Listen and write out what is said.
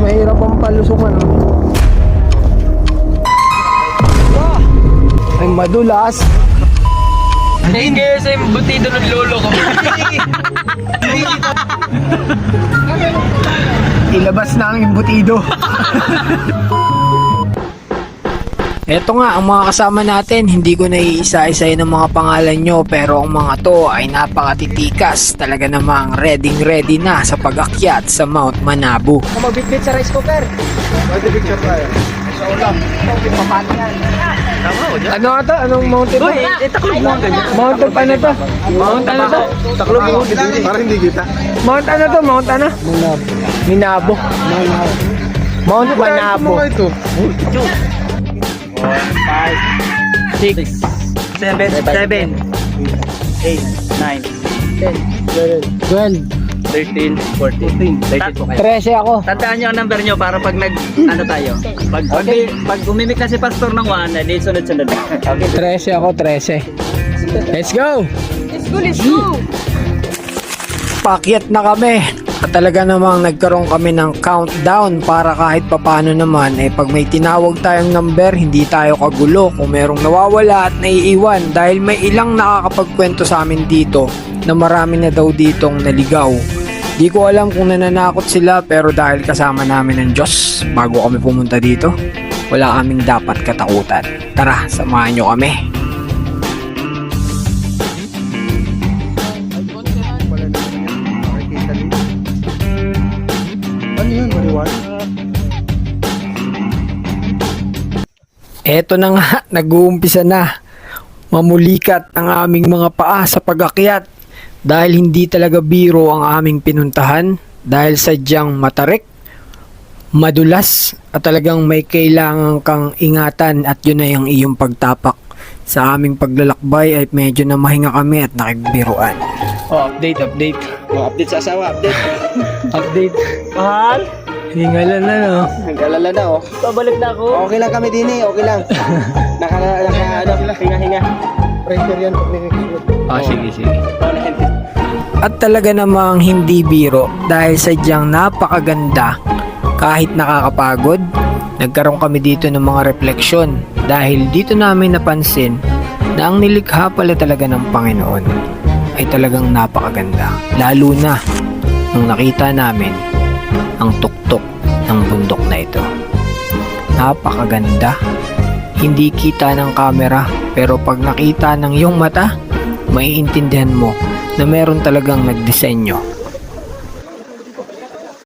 mahirap ang palusukan. Ay, madulas. Hindi sa yung butido ng lolo ko. Ilabas na ang imbutido. Eto nga, ang mga kasama natin, hindi ko na iisa-isayin ng mga pangalan nyo, pero ang mga to ay napakatitikas. Talaga namang ready na sa pag-akyat sa Mount Manabu. Magbitbit sa rice cooker. Magbitbit tayo. Sa ulam. Ano ito? Anong mountain ba? Taklob mo ang ganyan. Mount ano to? Mount ano to? Taklob mo. Para hindi kita. Mount ano to? Mount ano? Minabo. Mount Manabo. ito? 5, 6, 7, 8, 9, 12. 13, 14, 13. 13 ako. Tandaan nyo ang number nyo para pag ano tayo. Pag umimik na si pastor ng 1, di sunod-sunod. Okay. 13 ako, 13. Let's go! Let's go! Pakyat na kami. At talaga namang nagkaroon kami ng countdown para kahit papano naman pag may tinawag tayong number, hindi tayo kagulo kung merong nawawala at naiiwan dahil may ilang nakakapagkwento sa amin dito na marami na daw ditong naligaw. Di ko alam kung nananakot sila pero dahil kasama namin ng Diyos bago kami pumunta dito, wala kaming dapat katakutan. Tara, samahan nyo kami. Eto na nga, nag-uumpisa na. Mamulikat ang aming mga paa sa pag-akyat dahil hindi talaga biro ang aming pinuntahan dahil sadyang matarik, madulas at talagang may kailangan kang ingatan at yun na yung iyong pagtapak. Sa aming paglalakbay ay medyo na mahinga kami at nakikbiruan. Update. Update sa asawa, update. Update. Mahal? Hingalan na no. Nag-alala na oh. Pabalik na ako. Okay lang kami din okay lang. Hinga-hinga. Pressure yan pag Sige. At talaga namang hindi biro dahil sadyang napakaganda kahit nakakapagod. Nagkaroon kami dito ng mga refleksyon dahil dito namin napansin na ang nilikha pala talaga ng Panginoon ay talagang napakaganda. Lalo na nung nakita namin ang tuktok ng bundok na ito. Napakaganda. Hindi kita ng kamera pero pag nakita ng iyong mata, maiintindihan mo na meron talagang nagdisenyo